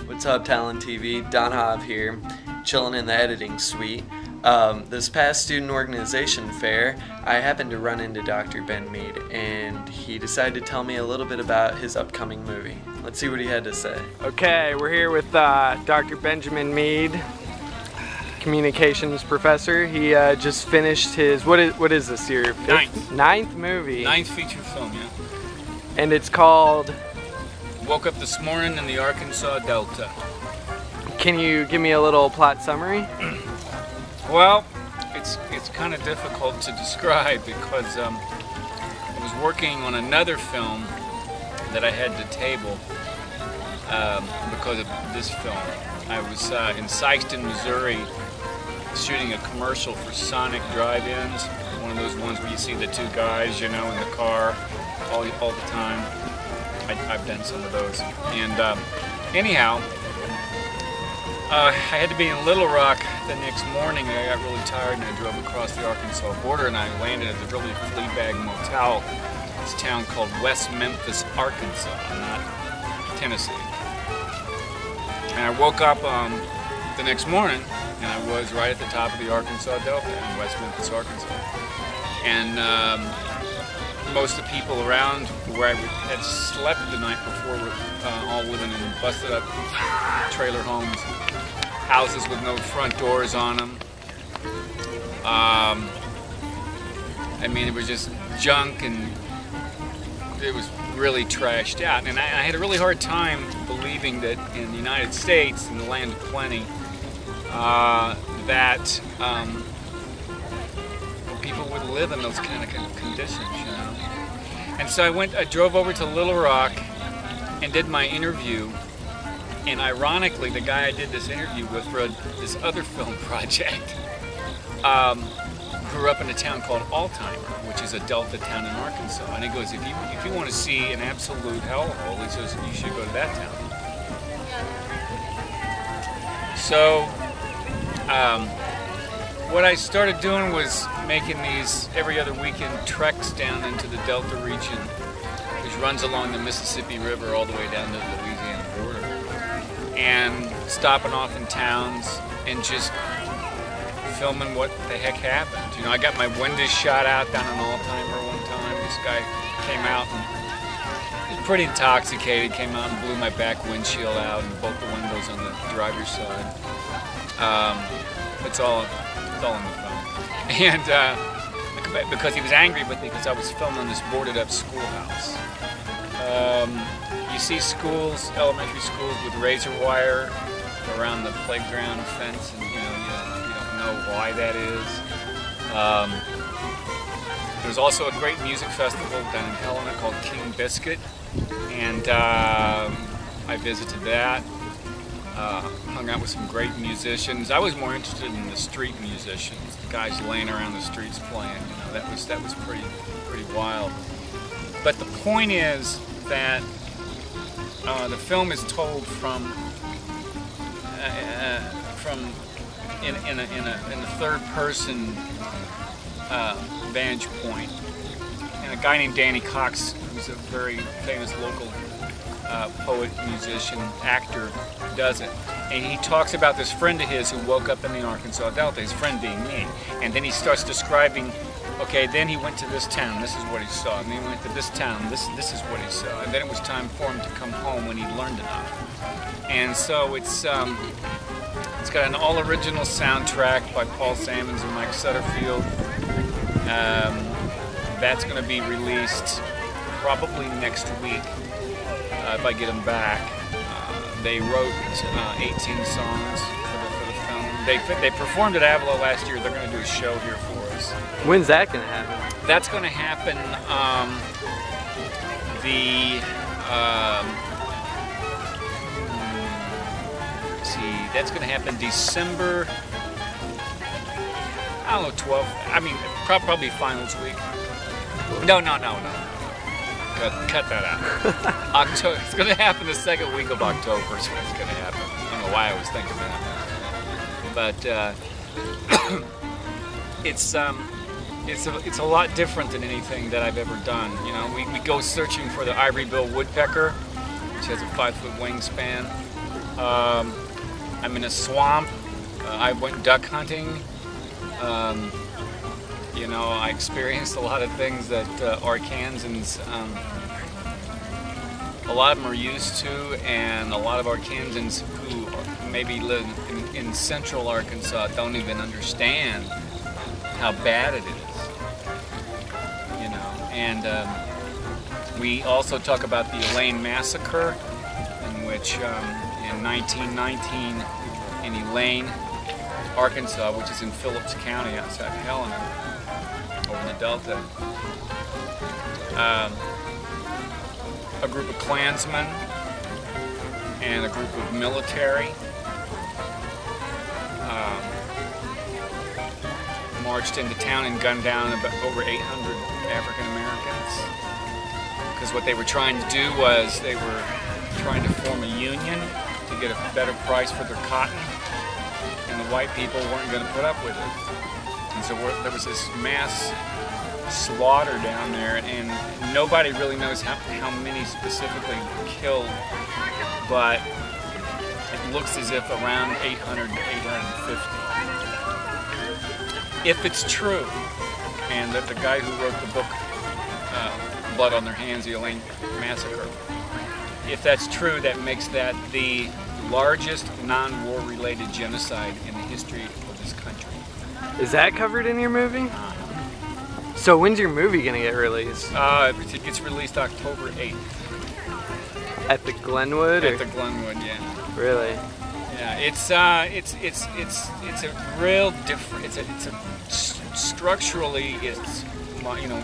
What's up, Talent TV? Don Hov here, chilling in the editing suite. This past student organization fair, I happened to run into Dr. Ben Mead, and he decided to tell me a little bit about his upcoming movie. Let's see what he had to say. Okay, we're here with Dr. Benjamin Mead, communications professor. He just finished his, what is this year? Ninth movie. Ninth feature film, yeah. And it's called? Woke up this morning in the Arkansas Delta. Can you give me a little plot summary? Well, it's kind of difficult to describe because I was working on another film that I had to table because of this film. I was in Sikeston, Missouri, shooting a commercial for Sonic Drive-Ins, one of those ones where you see the two guys, you know, in the car all the time. I've done some of those. And anyhow, I had to be in Little Rock the next morning. I got really tired and I drove across the Arkansas border and I landed at the really flea-bag motel. This town called West Memphis, Arkansas, not Tennessee. And I woke up the next morning and I was right at the top of the Arkansas Delta in West Memphis, Arkansas. And most of the people around where I had slept the night before were all living in busted up trailer homes, houses with no front doors on them. I mean, it was just junk and it was really trashed out. And I had a really hard time believing that in the United States, in the land of plenty, that people would live in those kind of conditions, you know. And so I drove over to Little Rock and did my interview. And ironically, the guy I did this interview with for this other film project grew up in a town called Altimer, which is a delta town in Arkansas. And he goes, if you want to see an absolute hellhole, he says, you should go to that town. So what I started doing was making these every other weekend treks down into the Delta region, which runs along the Mississippi River all the way down to the Louisiana border, and stopping off in towns and just filming what the heck happened. You know, I got my windows shot out down in Altimer one time. This guy came out and he was pretty intoxicated, came out and blew my back windshield out and both the windows on the driver's side. It's all in the film. And because he was angry with me because I was filming this boarded up schoolhouse. You see schools, elementary schools with razor wire around the playground fence, and you don't know why that is. There's also a great music festival down in Helena called King Biscuit, and I visited that. Hung out with some great musicians. I was more interested in the street musicians, the guys laying around the streets playing. You know, that was pretty wild. But the point is that the film is told from in a third person vantage point. And a guy named Danny Cox, who's a very famous local poet, musician, actor, does it. And he talks about this friend of his who woke up in the Arkansas Delta, his friend being me. And then he starts describing, okay, then he went to this town, this is what he saw. And then he went to this town, this is what he saw. And then it was time for him to come home when he learned enough. And so it's got an all-original soundtrack by Paul Sammons and Mike Sutterfield. That's going to be released probably next week if I get them back. They wrote 18 songs for the film. They performed at Avila last year. They're going to do a show here for us. When's that going to happen? That's going to happen that's going to happen December, I don't know, 12th. I mean, probably finals week. No. Cut that out. October. It's going to happen the second week of October is when it's going to happen. I don't know why I was thinking that. But it's a lot different than anything that I've ever done. You know, we go searching for the ivory-billed woodpecker, which has a 5-foot wingspan. I'm in a swamp. I went duck hunting. You know, I experienced a lot of things that Arkansans, a lot of them are used to, and a lot of Arkansans who maybe live in central Arkansas don't even understand how bad it is. You know, and we also talk about the Elaine Massacre, in which in 1919 in Elaine, Arkansas, which is in Phillips County outside Helena, over in the Delta, a group of Klansmen and a group of military marched into town and gunned down about over 800 African Americans. Because what they were trying to do was they were trying to form a union to get a better price for their cotton, and the white people weren't going to put up with it. And so there was this mass slaughter down there, and nobody really knows how many specifically were killed, but it looks as if around 800 to 850. If it's true, and that the guy who wrote the book, Blood on Their Hands, the Elaine Massacre, if that's true, that makes that the largest non-war related genocide in the history of this country. Is that covered in your movie? So when's your movie gonna get released? It gets released October 8th. At the Glenwood? At the Glenwood, yeah. Really? Yeah, it's a real different. It's a structurally it's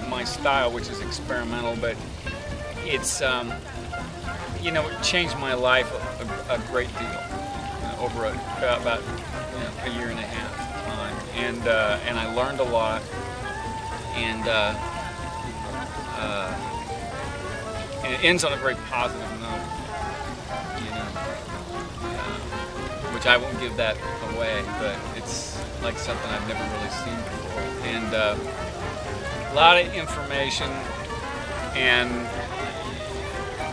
my style, which is experimental, but it's it changed my life a great deal over about a year and a half time, and I learned a lot, and it ends on a very positive note, which I won't give that away, but it's like something I've never really seen before, and a lot of information, and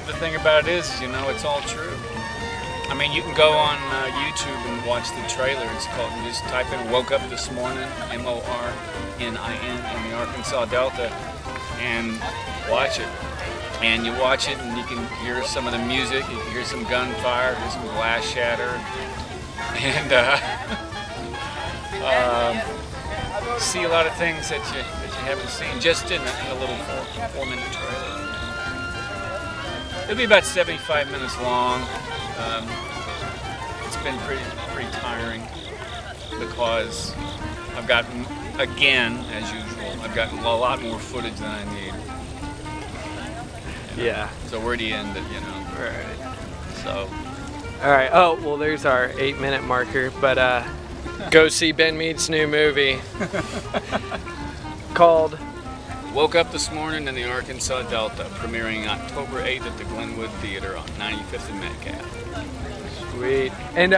the thing about it is, it's all true. I mean, you can go on YouTube and watch the trailer. It's called, just type in "Woke Up This Morning," MORNIN in the Arkansas Delta, and watch it. And you watch it, and you can hear some of the music. You can hear some gunfire, hear some glass shatter, and see a lot of things that you haven't seen just in a little 4-minute trailer. It'll be about 75 minutes long. It's been pretty tiring because I've gotten, again, as usual, I've gotten a lot more footage than I need. Yeah. So where do you end it, Right. So. All right. Oh, well, there's our 8-minute marker, but go see Ben Mead's new movie called Woke Up This Morning in the Arkansas Delta, premiering October 8th at the Glenwood Theater on 95th and Metcalf. Sweet. And